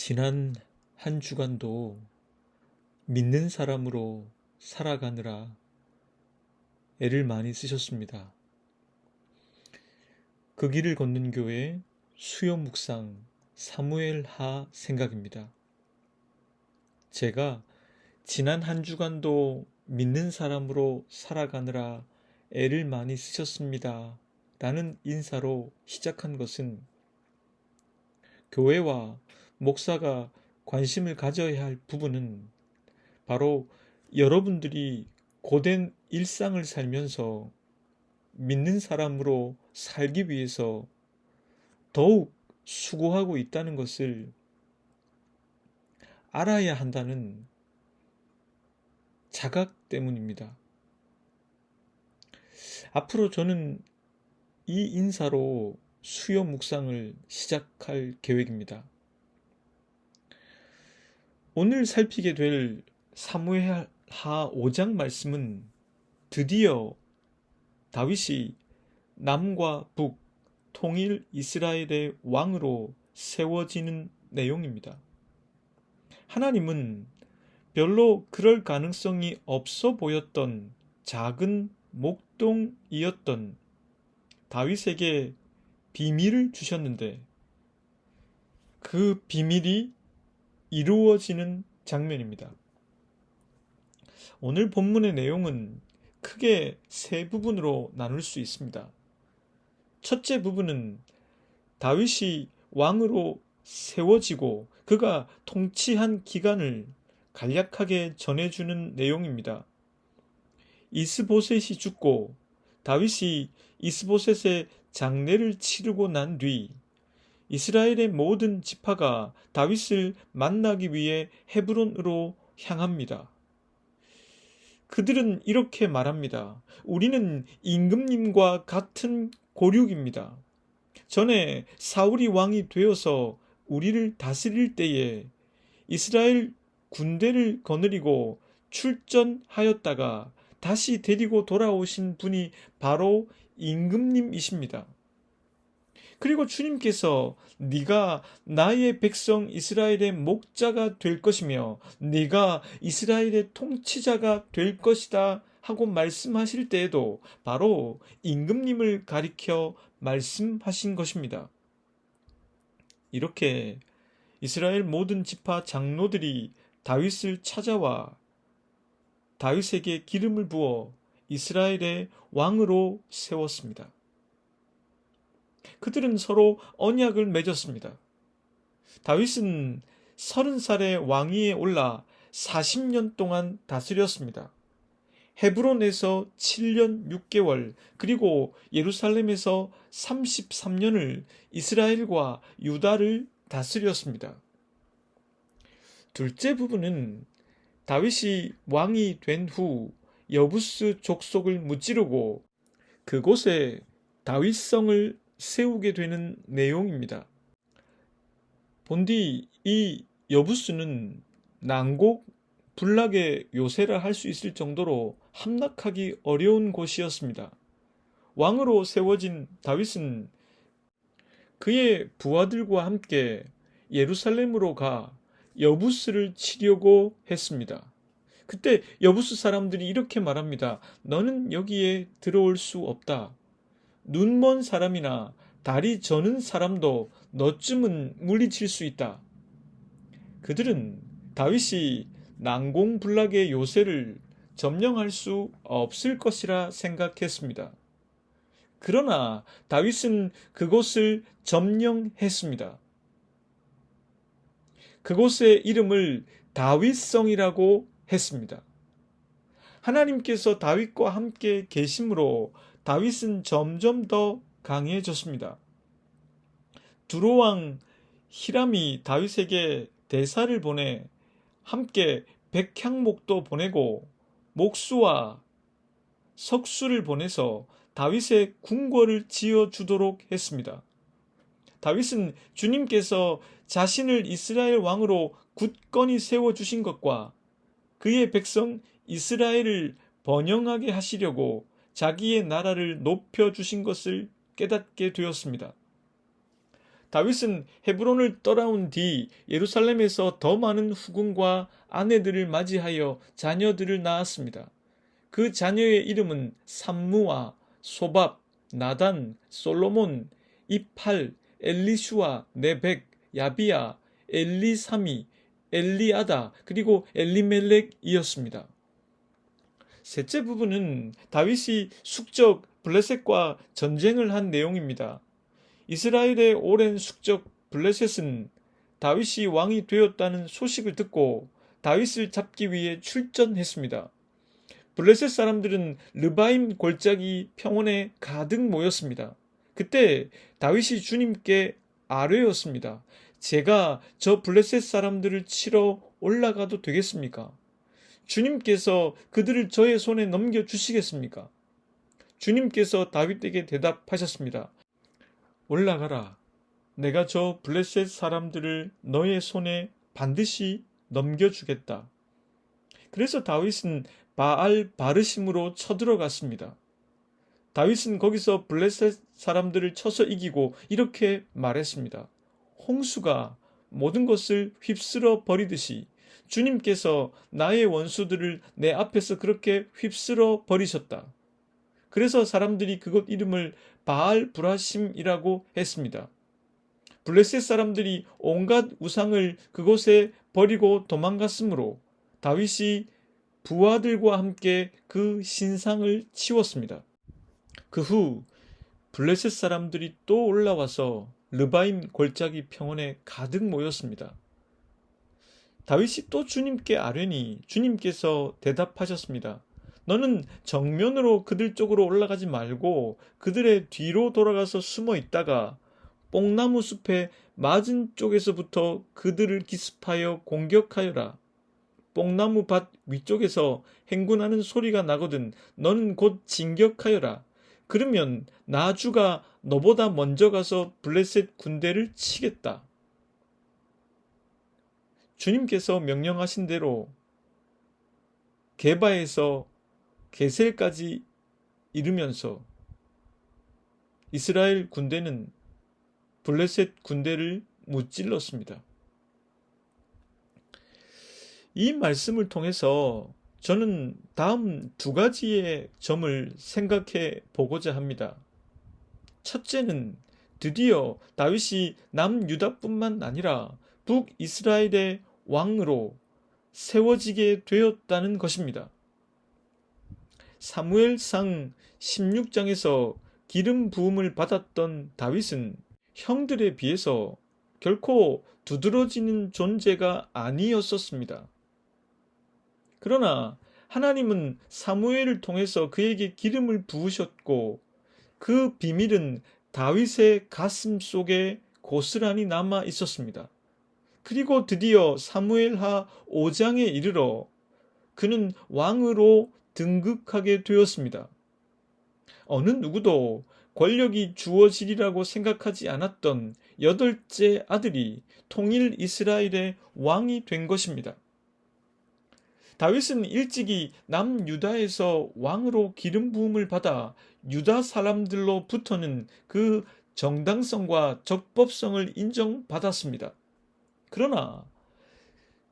지난 한 주간도 믿는 사람으로 살아가느라 애를 많이 쓰셨습니다. 그 길을 걷는 교회 수요 묵상 사무엘 하 생각입니다. 제가 지난 한 주간도 믿는 사람으로 살아가느라 애를 많이 쓰셨습니다. 라는 인사로 시작한 것은 교회와 목사가 관심을 가져야 할 부분은 바로 여러분들이 고된 일상을 살면서 믿는 사람으로 살기 위해서 더욱 수고하고 있다는 것을 알아야 한다는 자각 때문입니다. 앞으로 저는 이 인사로 수요 묵상을 시작할 계획입니다. 오늘 살피게 될 사무엘 하 5장 말씀은 드디어 다윗이 남과 북 통일 이스라엘의 왕으로 세워지는 내용입니다. 하나님은 별로 그럴 가능성이 없어 보였던 작은 목동이었던 다윗에게 비밀을 주셨는데 그 비밀이 이루어지는 장면입니다. 오늘 본문의 내용은 크게 세 부분으로 나눌 수 있습니다. 첫째 부분은 다윗이 왕으로 세워지고 그가 통치한 기간을 간략하게 전해주는 내용입니다. 이스보셋이 죽고 다윗이 이스보셋의 장례를 치르고 난 뒤 이스라엘의 모든 지파가 다윗을 만나기 위해 헤브론으로 향합니다. 그들은 이렇게 말합니다. 우리는 임금님과 같은 고륙입니다. 전에 사울이 왕이 되어서 우리를 다스릴 때에 이스라엘 군대를 거느리고 출전하였다가 다시 데리고 돌아오신 분이 바로 임금님이십니다. 그리고 주님께서 네가 나의 백성 이스라엘의 목자가 될 것이며 네가 이스라엘의 통치자가 될 것이다 하고 말씀하실 때에도 바로 임금님을 가리켜 말씀하신 것입니다. 이렇게 이스라엘 모든 지파 장로들이 다윗을 찾아와 다윗에게 기름을 부어 이스라엘의 왕으로 세웠습니다. 그들은 서로 언약을 맺었습니다. 다윗은 30살의 왕위에 올라 40년 동안 다스렸습니다. 헤브론에서 7년 6개월 그리고 예루살렘에서 33년을 이스라엘과 유다를 다스렸습니다. 둘째 부분은 다윗이 왕이 된 후 여부스 족속을 무찌르고 그곳에 다윗성을 세우게 되는 내용입니다. 본디 이 여부스는 난곡 불락의 요새라 할 수 있을 정도로 함락하기 어려운 곳이었습니다. 왕으로 세워진 다윗은 그의 부하들과 함께 예루살렘으로 가 여부스를 치려고 했습니다. 그때 여부스 사람들이 이렇게 말합니다. 너는 여기에 들어올 수 없다. 눈먼 사람이나 다리 저는 사람도 너쯤은 물리칠 수 있다. 그들은 다윗이 난공불락의 요새를 점령할 수 없을 것이라 생각했습니다. 그러나 다윗은 그곳을 점령했습니다. 그곳의 이름을 다윗성이라고 했습니다. 하나님께서 다윗과 함께 계심으로 다윗은 점점 더 강해졌습니다. 두로왕 히람이 다윗에게 대사를 보내 함께 백향목도 보내고 목수와 석수를 보내서 다윗의 궁궐을 지어주도록 했습니다. 다윗은 주님께서 자신을 이스라엘 왕으로 굳건히 세워주신 것과 그의 백성 이스라엘을 번영하게 하시려고 자기의 나라를 높여주신 것을 깨닫게 되었습니다. 다윗은 헤브론을 떠나온 뒤 예루살렘에서 더 많은 후궁과 아내들을 맞이하여 자녀들을 낳았습니다. 그 자녀의 이름은 삼무아, 소밥, 나단, 솔로몬, 이팔, 엘리슈아, 네벡, 야비야, 엘리사미, 엘리아다, 그리고 엘리멜렉이었습니다. 셋째 부분은 다윗이 숙적 블레셋과 전쟁을 한 내용입니다. 이스라엘의 오랜 숙적 블레셋은 다윗이 왕이 되었다는 소식을 듣고 다윗을 잡기 위해 출전했습니다. 블레셋 사람들은 르바임 골짜기 평원에 가득 모였습니다. 그때 다윗이 주님께 아뢰었습니다. 제가 저 블레셋 사람들을 치러 올라가도 되겠습니까? 주님께서 그들을 저의 손에 넘겨주시겠습니까? 주님께서 다윗에게 대답하셨습니다. 올라가라. 내가 저 블레셋 사람들을 너의 손에 반드시 넘겨주겠다. 그래서 다윗은 바알 바르심으로 쳐들어갔습니다. 다윗은 거기서 블레셋 사람들을 쳐서 이기고 이렇게 말했습니다. 홍수가 모든 것을 휩쓸어 버리듯이 주님께서 나의 원수들을 내 앞에서 그렇게 휩쓸어 버리셨다. 그래서 사람들이 그곳 이름을 바알 브라심이라고 했습니다. 블레셋 사람들이 온갖 우상을 그곳에 버리고 도망갔으므로 다윗이 부하들과 함께 그 신상을 치웠습니다. 그 후 블레셋 사람들이 또 올라와서 르바임 골짜기 평원에 가득 모였습니다. 다윗이 또 주님께 아뢰니 주님께서 대답하셨습니다. 너는 정면으로 그들 쪽으로 올라가지 말고 그들의 뒤로 돌아가서 숨어 있다가 뽕나무 숲의 맞은 쪽에서부터 그들을 기습하여 공격하여라. 뽕나무 밭 위쪽에서 행군하는 소리가 나거든 너는 곧 진격하여라. 그러면 나주가 너보다 먼저 가서 블레셋 군대를 치겠다. 주님께서 명령하신 대로 게바에서 게셀까지 이르면서 이스라엘 군대는 블레셋 군대를 무찔렀습니다. 이 말씀을 통해서 저는 다음 두 가지의 점을 생각해 보고자 합니다. 첫째는 드디어 다윗이 남유다뿐만 아니라 북이스라엘의 왕으로 세워지게 되었다는 것입니다. 사무엘상 16장에서 기름 부음을 받았던 다윗은 형들에 비해서 결코 두드러지는 존재가 아니었었습니다. 그러나 하나님은 사무엘을 통해서 그에게 기름을 부으셨고 그 비밀은 다윗의 가슴 속에 고스란히 남아 있었습니다. 그리고 드디어 사무엘하 5장에 이르러 그는 왕으로 등극하게 되었습니다. 어느 누구도 권력이 주어지리라고 생각하지 않았던 8째 아들이 통일 이스라엘의 왕이 된 것입니다. 다윗은 일찍이 남유다에서 왕으로 기름 부음을 받아 유다 사람들로부터는 그 정당성과 적법성을 인정받았습니다. 그러나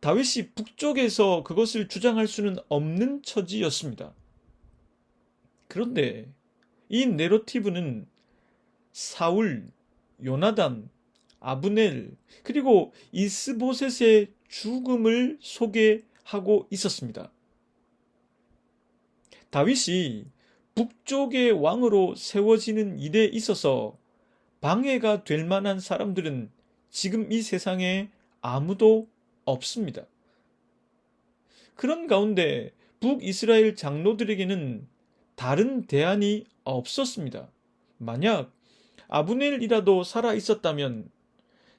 다윗이 북쪽에서 그것을 주장할 수는 없는 처지였습니다. 그런데 이 내러티브는 사울, 요나단, 아브넬, 그리고 이스보셋의 죽음을 소개하고 있었습니다. 다윗이 북쪽의 왕으로 세워지는 일에 있어서 방해가 될 만한 사람들은 지금 이 세상에 아무도 없습니다. 그런 가운데 북이스라엘 장로들에게는 다른 대안이 없었습니다. 만약 아브넬이라도 살아 있었다면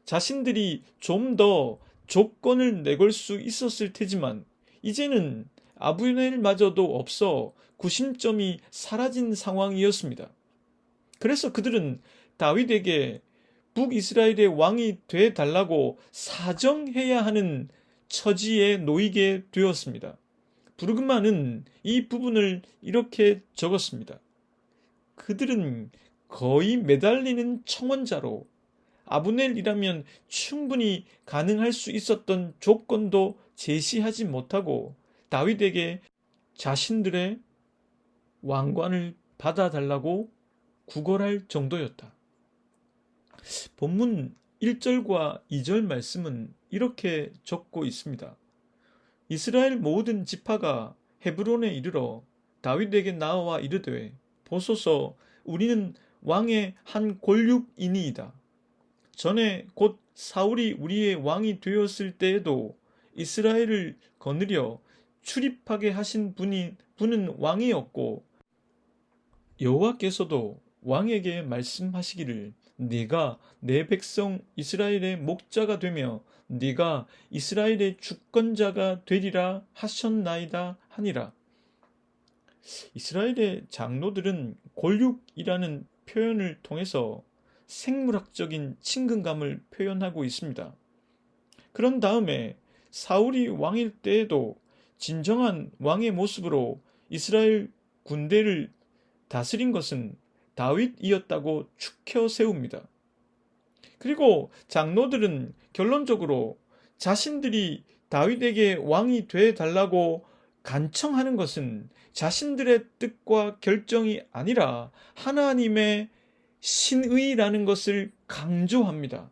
자신들이 좀 더 조건을 내걸 수 있었을 테지만 이제는 아브넬마저도 없어 구심점이 사라진 상황이었습니다. 그래서 그들은 다윗에게 북이스라엘의 왕이 돼 달라고 사정해야 하는 처지에 놓이게 되었습니다. 부르그마는 이 부분을 이렇게 적었습니다. 그들은 거의 매달리는 청원자로 아브넬이라면 충분히 가능할 수 있었던 조건도 제시하지 못하고 다윗에게 자신들의 왕관을 받아달라고 구걸할 정도였다. 본문 1절과 2절 말씀은 이렇게 적고 있습니다. 이스라엘 모든 지파가 헤브론에 이르러 다윗에게 나와 이르되 보소서 우리는 왕의 한 골육이니이다. 전에 곧 사울이 우리의 왕이 되었을 때에도 이스라엘을 거느려 출입하게 하신 분은 왕이었고 여호와께서도 왕에게 말씀하시기를 네가 내 백성 이스라엘의 목자가 되며 네가 이스라엘의 주권자가 되리라 하셨나이다 하니라. 이스라엘의 장로들은 골육이라는 표현을 통해서 생물학적인 친근감을 표현하고 있습니다. 그런 다음에 사울이 왕일 때에도 진정한 왕의 모습으로 이스라엘 군대를 다스린 것은 다윗이었다고 추켜 세웁니다. 그리고 장로들은 결론적으로 자신들이 다윗에게 왕이 돼 달라고 간청하는 것은 자신들의 뜻과 결정이 아니라 하나님의 신의라는 것을 강조합니다.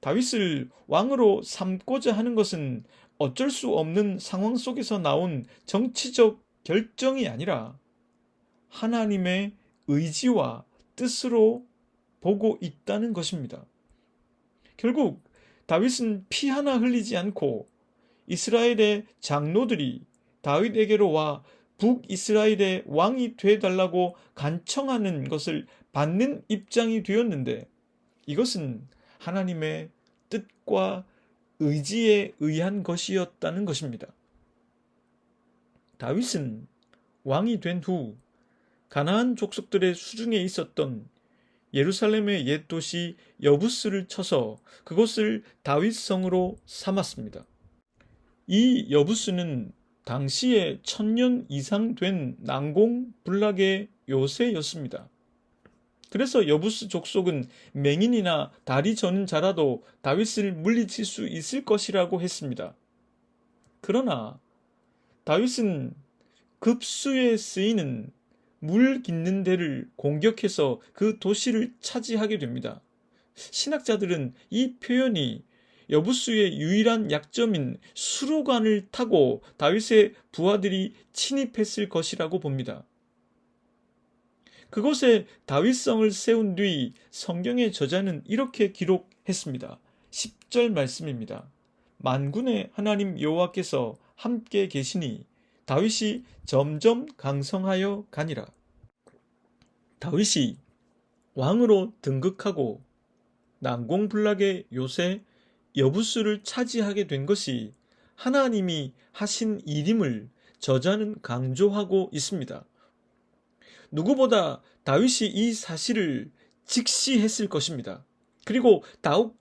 다윗을 왕으로 삼고자 하는 것은 어쩔 수 없는 상황 속에서 나온 정치적 결정이 아니라 하나님의 의지와 뜻으로 보고 있다는 것입니다. 결국 다윗은 피 하나 흘리지 않고 이스라엘의 장로들이 다윗에게로 와 북이스라엘의 왕이 되어달라고 간청하는 것을 받는 입장이 되었는데 이것은 하나님의 뜻과 의지에 의한 것이었다는 것입니다. 다윗은 왕이 된 후 가나안 족속들의 수중에 있었던 예루살렘의 옛 도시 여부스를 쳐서 그곳을 다윗성으로 삼았습니다. 이 여부스는 당시에 1000년 이상 된 난공불락의 요새였습니다. 그래서 여부스 족속은 맹인이나 다리 저는 자라도 다윗을 물리칠 수 있을 것이라고 했습니다. 그러나 다윗은 급수에 쓰이는 물 깃는 데를 공격해서 그 도시를 차지하게 됩니다. 신학자들은 이 표현이 여부수의 유일한 약점인 수로관을 타고 다윗의 부하들이 침입했을 것이라고 봅니다. 그곳에 다윗성을 세운 뒤 성경의 저자는 이렇게 기록했습니다. 10절 말씀입니다. 만군의 하나님 여호와께서 함께 계시니 다윗이 점점 강성하여 가니라. 다윗이 왕으로 등극하고 난공불락의 요새 여부수를 차지하게 된 것이 하나님이 하신 일임을 저자는 강조하고 있습니다. 누구보다 다윗이 이 사실을 직시했을 것입니다. 그리고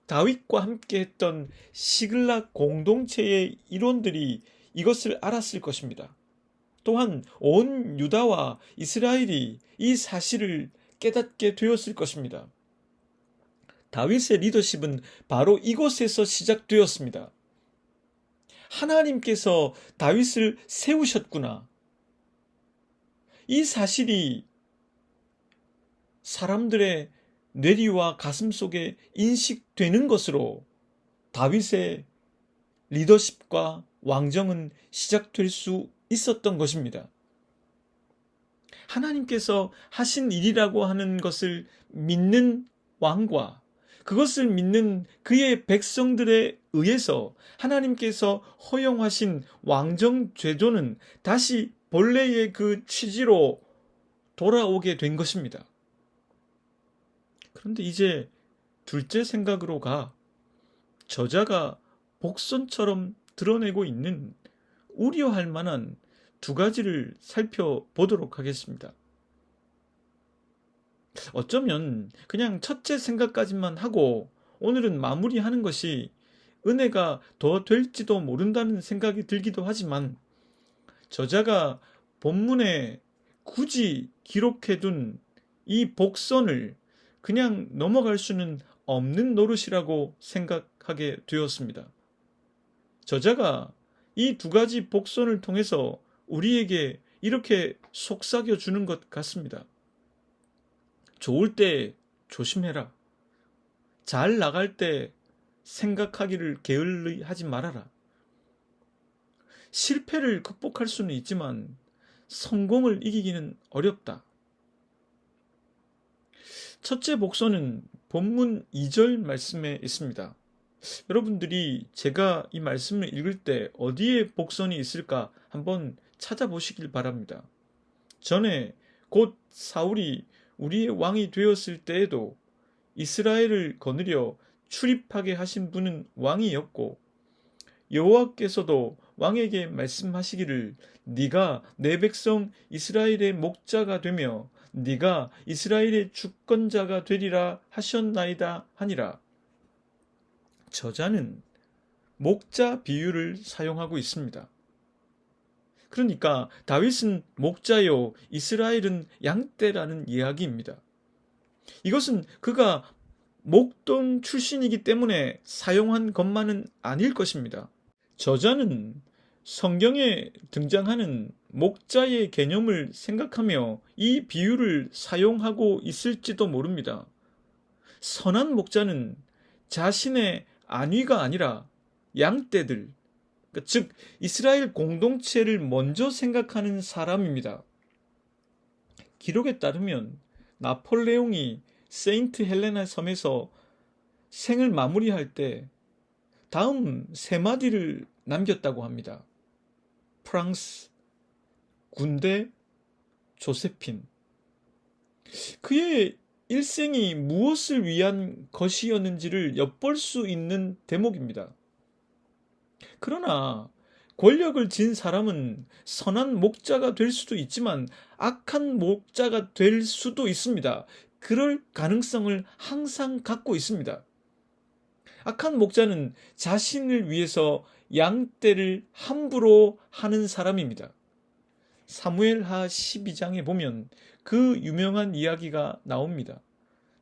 다윗과 함께 했던 시글락 공동체의 일원들이 이것을 알았을 것입니다. 또한 온 유다와 이스라엘이 이 사실을 깨닫게 되었을 것입니다. 다윗의 리더십은 바로 이곳에서 시작되었습니다. 하나님께서 다윗을 세우셨구나. 이 사실이 사람들의 뇌리와 가슴 속에 인식되는 것으로 다윗의 리더십과 왕정은 시작될 수 있었던 것입니다. 하나님께서 하신 일이라고 하는 것을 믿는 왕과 그것을 믿는 그의 백성들에 의해서 하나님께서 허용하신 왕정 제도는 다시 본래의 그 취지로 돌아오게 된 것입니다. 그런데 이제 둘째 생각으로 저자가 복선처럼 드러내고 있는 우려할 만한 두 가지를 살펴보도록 하겠습니다. 어쩌면 그냥 첫째 생각까지만 하고 오늘은 마무리하는 것이 은혜가 더 될지도 모른다는 생각이 들기도 하지만 저자가 본문에 굳이 기록해둔 이 복선을 그냥 넘어갈 수는 없는 노릇이라고 생각하게 되었습니다. 저자가 이 두 가지 복선을 통해서 우리에게 이렇게 속삭여 주는 것 같습니다. 좋을 때 조심해라. 잘 나갈 때 생각하기를 게을리하지 말아라. 실패를 극복할 수는 있지만 성공을 이기기는 어렵다. 첫째 복선은 본문 2절 말씀에 있습니다. 여러분들이 제가 이 말씀을 읽을 때 어디에 복선이 있을까 한번 찾아보시길 바랍니다. 전에 곧 사울이 우리의 왕이 되었을 때에도 이스라엘을 거느려 출입하게 하신 분은 왕이었고, 여호와께서도 왕에게 말씀하시기를 네가 내 백성 이스라엘의 목자가 되며 네가 이스라엘의 주권자가 되리라 하셨나이다 하니라. 저자는 목자 비유를 사용하고 있습니다. 그러니까 다윗은 목자요 이스라엘은 양떼라는 이야기입니다. 이것은 그가 목동 출신이기 때문에 사용한 것만은 아닐 것입니다. 저자는 성경에 등장하는 목자의 개념을 생각하며 이 비유를 사용하고 있을지도 모릅니다. 선한 목자는 자신의 안위가 아니라 양떼들, 즉 이스라엘 공동체를 먼저 생각하는 사람입니다. 기록에 따르면 나폴레옹이 세인트 헬레나 섬에서 생을 마무리할 때 다음 세 마디를 남겼다고 합니다. 프랑스, 군대, 조세핀. 그의 일생이 무엇을 위한 것이었는지를 엿볼 수 있는 대목입니다. 그러나 권력을 쥔 사람은 선한 목자가 될 수도 있지만 악한 목자가 될 수도 있습니다. 그럴 가능성을 항상 갖고 있습니다. 악한 목자는 자신을 위해서 양떼를 함부로 하는 사람입니다. 사무엘하 12장에 보면 그 유명한 이야기가 나옵니다.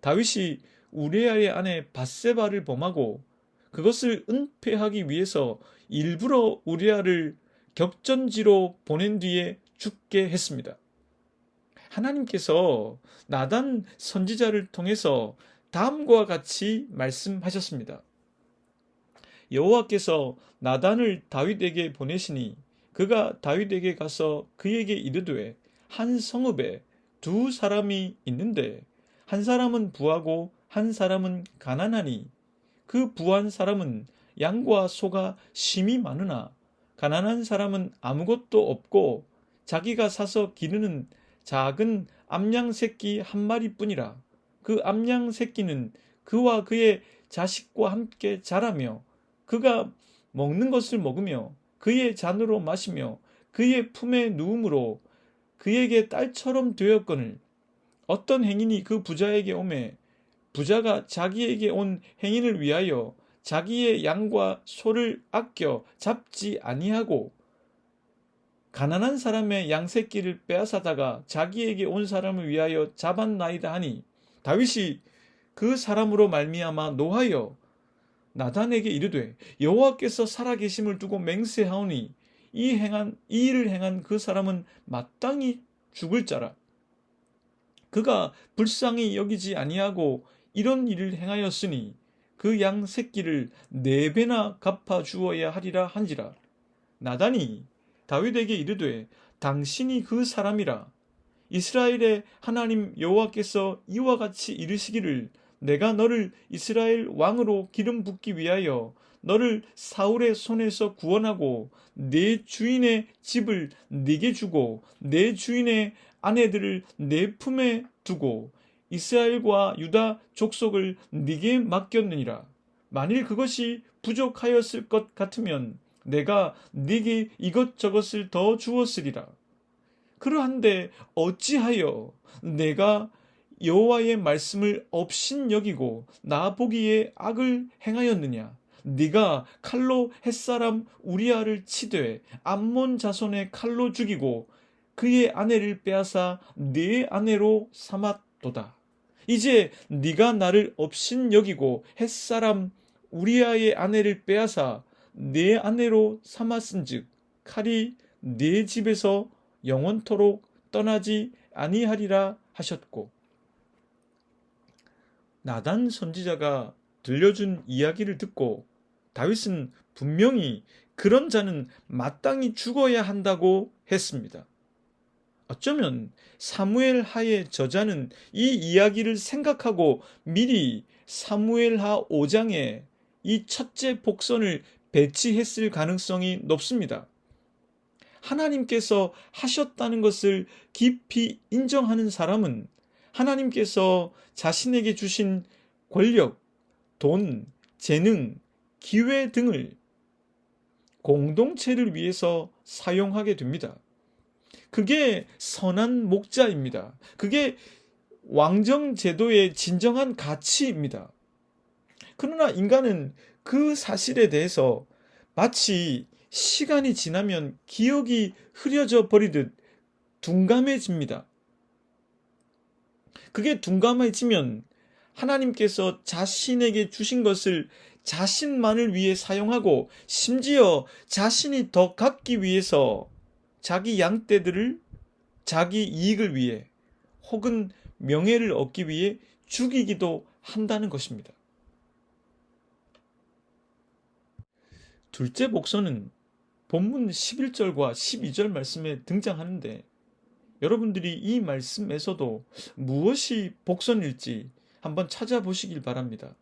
다윗이 우리아의 아내 밧세바를 범하고 그것을 은폐하기 위해서 일부러 우리아를 격전지로 보낸 뒤에 죽게 했습니다. 하나님께서 나단 선지자를 통해서 다음과 같이 말씀하셨습니다. 여호와께서 나단을 다윗에게 보내시니 그가 다윗에게 가서 그에게 이르되 한 성읍에 두 사람이 있는데 한 사람은 부하고 한 사람은 가난하니 그 부한 사람은 양과 소가 심히 많으나 가난한 사람은 아무것도 없고 자기가 사서 기르는 작은 암양 새끼 한 마리뿐이라. 그 암양 새끼는 그와 그의 자식과 함께 자라며 그가 먹는 것을 먹으며 그의 잔으로 마시며 그의 품에 누움으로 그에게 딸처럼 되었거늘 어떤 행인이 그 부자에게 오매 부자가 자기에게 온 행인을 위하여 자기의 양과 소를 아껴 잡지 아니하고 가난한 사람의 양새끼를 빼앗아다가 자기에게 온 사람을 위하여 잡았나이다 하니 다윗이 그 사람으로 말미암아 노하여 나단에게 이르되 여호와께서 살아계심을 두고 맹세하오니 이 일을 행한 그 사람은 마땅히 죽을 자라. 그가 불쌍히 여기지 아니하고 이런 일을 행하였으니 그 양 새끼를 4배나 갚아 주어야 하리라 한지라. 나단이 다윗에게 이르되 당신이 그 사람이라. 이스라엘의 하나님 여호와께서 이와 같이 이르시기를 내가 너를 이스라엘 왕으로 기름 붓기 위하여 너를 사울의 손에서 구원하고 내 주인의 집을 네게 주고 내 주인의 아내들을 내 품에 두고 이스라엘과 유다 족속을 네게 맡겼느니라. 만일 그것이 부족하였을 것 같으면 내가 네게 이것저것을 더 주었으리라. 그러한데 어찌하여 내가 여호와의 말씀을 업신여기고 나 보기에 악을 행하였느냐? 네가 칼로 햇사람 우리아를 치되 암몬 자손의 칼로 죽이고 그의 아내를 빼앗아 네 아내로 삼았도다. 이제 네가 나를 업신 여기고 햇사람 우리아의 아내를 빼앗아 내 아내로 삼았은즉 칼이 네 집에서 영원토록 떠나지 아니하리라 하셨고, 나단 선지자가 들려준 이야기를 듣고 다윗은 분명히 그런 자는 마땅히 죽어야 한다고 했습니다. 어쩌면 사무엘 하의 저자는 이 이야기를 생각하고 미리 사무엘하 5장에 이 첫째 복선을 배치했을 가능성이 높습니다. 하나님께서 하셨다는 것을 깊이 인정하는 사람은 하나님께서 자신에게 주신 권력, 돈, 재능, 기회 등을 공동체를 위해서 사용하게 됩니다. 그게 선한 목자입니다. 그게 왕정 제도의 진정한 가치입니다. 그러나 인간은 그 사실에 대해서 마치 시간이 지나면 기억이 흐려져 버리듯 둔감해집니다. 그게 둔감해지면 하나님께서 자신에게 주신 것을 자신만을 위해 사용하고 심지어 자신이 더 갖기 위해서 자기 양떼들을 자기 이익을 위해 혹은 명예를 얻기 위해 죽이기도 한다는 것입니다. 둘째 복선은 본문 11절과 12절 말씀에 등장하는데, 여러분들이 이 말씀에서도 무엇이 복선일지 한번 찾아보시길 바랍니다.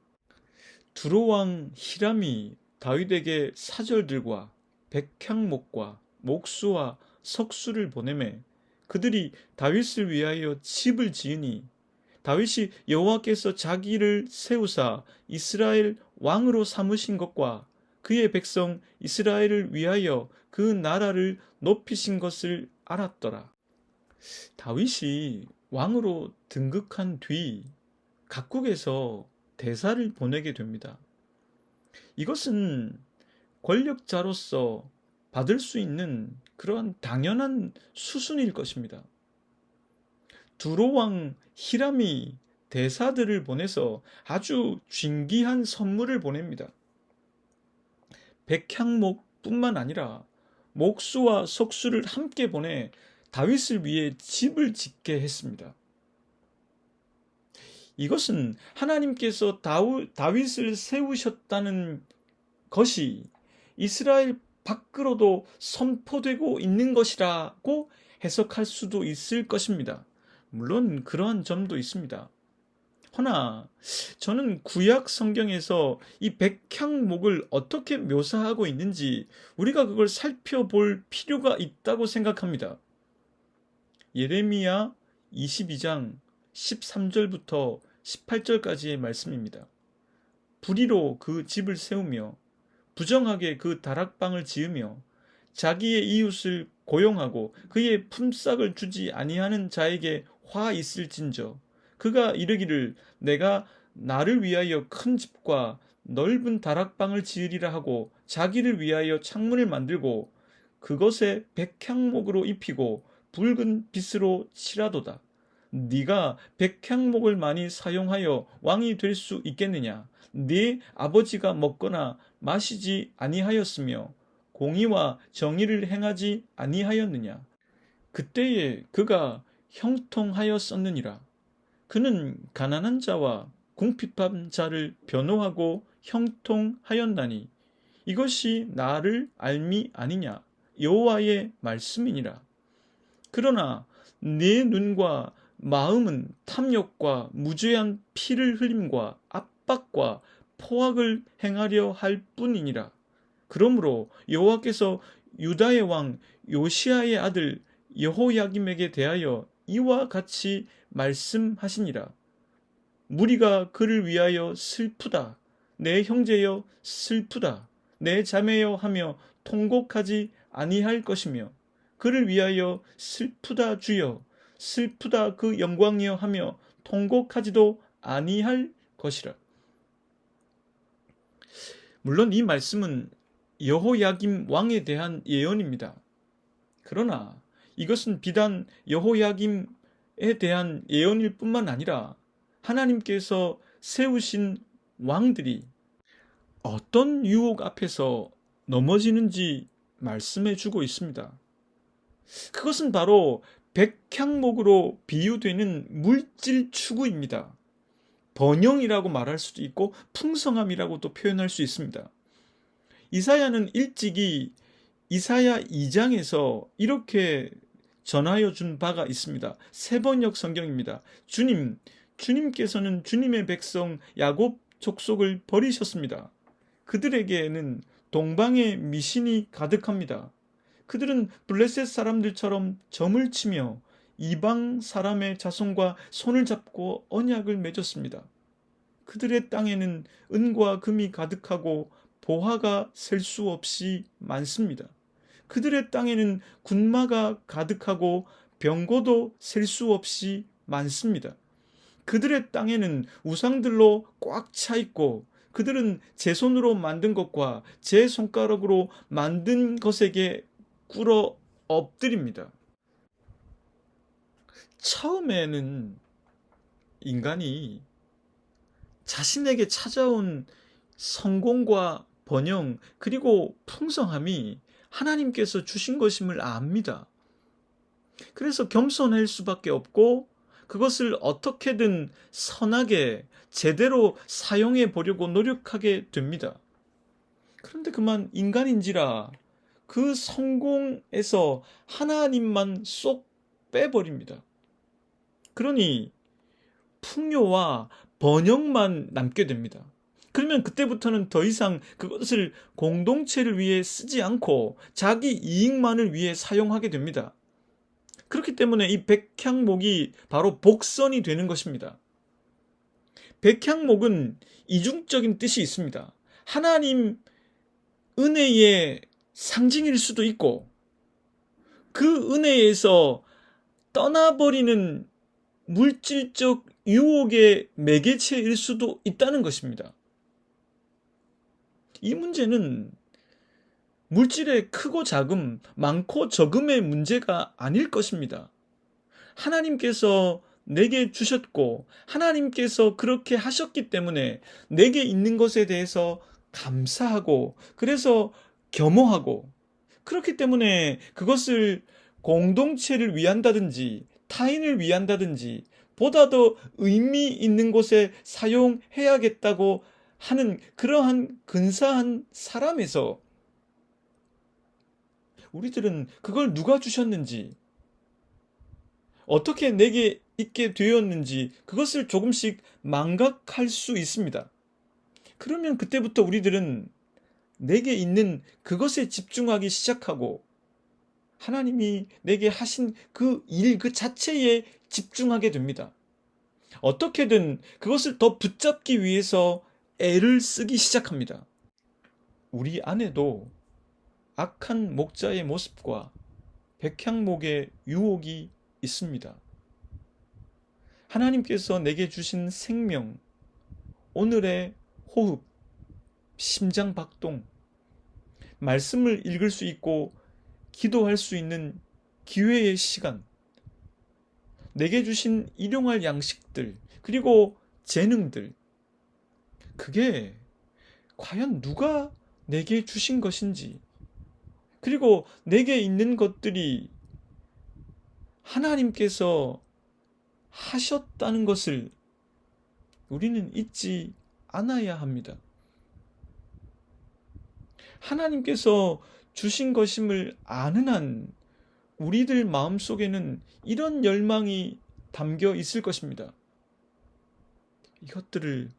두로왕 히람이 다윗에게 사절들과 백향목과 목수와 석수를 보내매 그들이 다윗을 위하여 집을 지으니 다윗이 여호와께서 자기를 세우사 이스라엘 왕으로 삼으신 것과 그의 백성 이스라엘을 위하여 그 나라를 높이신 것을 알았더라. 다윗이 왕으로 등극한 뒤 각국에서 대사를 보내게 됩니다. 이것은 권력자로서 받을 수 있는 그러한 당연한 수순일 것입니다. 두로왕 히람이 대사들을 보내서 아주 진귀한 선물을 보냅니다. 백향목뿐만 아니라 목수와 석수를 함께 보내 다윗을 위해 집을 짓게 했습니다. 이것은 하나님께서 다윗을 세우셨다는 것이 이스라엘 밖으로도 선포되고 있는 것이라고 해석할 수도 있을 것입니다. 물론 그러한 점도 있습니다. 허나 저는 구약 성경에서 이 백향목을 어떻게 묘사하고 있는지 우리가 그걸 살펴볼 필요가 있다고 생각합니다. 예레미야 22장 13절부터 18절까지의 말씀입니다. 불의로 그 집을 세우며 부정하게 그 다락방을 지으며 자기의 이웃을 고용하고 그의 품삯을 주지 아니하는 자에게 화 있을진저 그가 이르기를 내가 나를 위하여 큰 집과 넓은 다락방을 지으리라 하고 자기를 위하여 창문을 만들고 그것에 백향목으로 입히고 붉은 빛으로 칠하도다. 네가 백향목을 많이 사용하여 왕이 될 수 있겠느냐? 네 아버지가 먹거나 마시지 아니하였으며 공의와 정의를 행하지 아니하였느냐? 그때에 그가 형통하였었느니라. 그는 가난한 자와 궁핍한 자를 변호하고 형통하였나니 이것이 나를 알미 아니냐? 여호와의 말씀이니라. 그러나 내 눈과 마음은 탐욕과 무죄한 피를 흘림과 압박과 포악을 행하려 할 뿐이니라. 그러므로 여호와께서 유다의 왕 요시야의 아들 여호야김에게 대하여 이와 같이 말씀하시니라. 무리가 그를 위하여 슬프다. 내 형제여 슬프다. 내 자매여 하며 통곡하지 아니할 것이며 그를 위하여 슬프다 주여 슬프다 그 영광이여 하며 통곡하지도 아니할 것이라. 물론 이 말씀은 여호야김 왕에 대한 예언입니다. 그러나 이것은 비단 여호야김에 대한 예언일 뿐만 아니라 하나님께서 세우신 왕들이 어떤 유혹 앞에서 넘어지는지 말씀해 주고 있습니다. 그것은 바로 백향목으로 비유되는 물질 추구입니다. 번영이라고 말할 수도 있고 풍성함이라고도 표현할 수 있습니다. 이사야는 일찍이 이사야 2장에서 이렇게 전하여 준 바가 있습니다. 세번역 성경입니다. 주님께서는 주님의 백성 야곱 족속을 버리셨습니다. 그들에게는 동방의 미신이 가득합니다. 그들은 블레셋 사람들처럼 점을 치며 이방 사람의 자손과 손을 잡고 언약을 맺었습니다. 그들의 땅에는 은과 금이 가득하고 보화가 셀 수 없이 많습니다. 그들의 땅에는 군마가 가득하고 병거도 셀 수 없이 많습니다. 그들의 땅에는 우상들로 꽉 차 있고 그들은 제 손으로 만든 것과 제 손가락으로 만든 것에게 꿇어 엎드립니다. 처음에는 인간이 자신에게 찾아온 성공과 번영 그리고 풍성함이 하나님께서 주신 것임을 압니다. 그래서 겸손할 수밖에 없고 그것을 어떻게든 선하게 제대로 사용해 보려고 노력하게 됩니다. 그런데 그만 인간인지라 그 성공에서 하나님만 쏙 빼버립니다. 그러니 풍요와 번영만 남게 됩니다. 그러면 그때부터는 더 이상 그것을 공동체를 위해 쓰지 않고 자기 이익만을 위해 사용하게 됩니다. 그렇기 때문에 이 백향목이 바로 복선이 되는 것입니다. 백향목은 이중적인 뜻이 있습니다. 하나님 은혜의 상징일 수도 있고 그 은혜에서 떠나버리는 물질적 유혹의 매개체일 수도 있다는 것입니다. 이 문제는 물질의 크고 작음, 많고 적음의 문제가 아닐 것입니다. 하나님께서 내게 주셨고 하나님께서 그렇게 하셨기 때문에 내게 있는 것에 대해서 감사하고 그래서 겸허하고 그렇기 때문에 그것을 공동체를 위한다든지 타인을 위한다든지 보다 더 의미 있는 곳에 사용해야겠다고 하는 그러한 근사한 사람에서 우리들은 그걸 누가 주셨는지 어떻게 내게 있게 되었는지 그것을 조금씩 망각할 수 있습니다. 그러면 그때부터 우리들은 내게 있는 그것에 집중하기 시작하고 하나님이 내게 하신 그 일 그 자체에 집중하게 됩니다. 어떻게든 그것을 더 붙잡기 위해서 애를 쓰기 시작합니다. 우리 안에도 악한 목자의 모습과 백향목의 유혹이 있습니다. 하나님께서 내게 주신 생명, 오늘의 호흡, 심장 박동, 말씀을 읽을 수 있고 기도할 수 있는 기회의 시간, 내게 주신 일용할 양식들, 그리고 재능들, 그게 과연 누가 내게 주신 것인지, 그리고 내게 있는 것들이 하나님께서 하셨다는 것을 우리는 잊지 않아야 합니다. 하나님께서 주신 것임을 아는 한 우리들 마음속에는 이런 열망이 담겨 있을 것입니다. 이것들을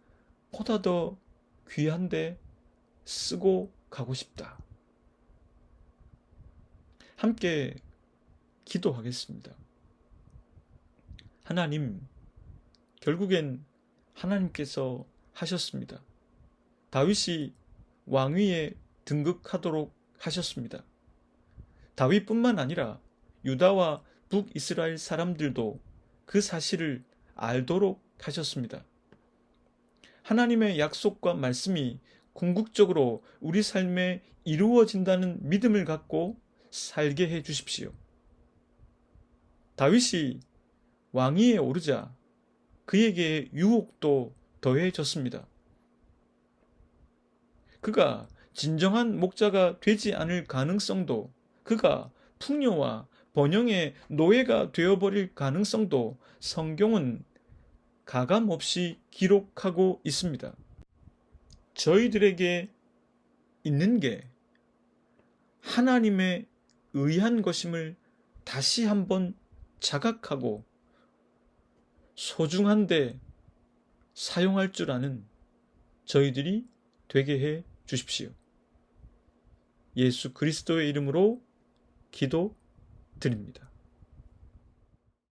보다 더 귀한데 쓰고 가고 싶다. 함께 기도하겠습니다. 하나님, 결국엔 하나님께서 하셨습니다. 다윗이 왕위에 등극하도록 하셨습니다. 다윗뿐만 아니라 유다와 북이스라엘 사람들도 그 사실을 알도록 하셨습니다. 하나님의 약속과 말씀이 궁극적으로 우리 삶에 이루어진다는 믿음을 갖고 살게 해 주십시오. 다윗이 왕위에 오르자 그에게 유혹도 더해졌습니다. 그가 진정한 목자가 되지 않을 가능성도, 그가 풍요와 번영의 노예가 되어버릴 가능성도 성경은 가감없이 기록하고 있습니다. 저희들에게 있는 게 하나님의 의한 것임을 다시 한번 자각하고 소중한데 사용할 줄 아는 저희들이 되게 해 주십시오. 예수 그리스도의 이름으로 기도드립니다.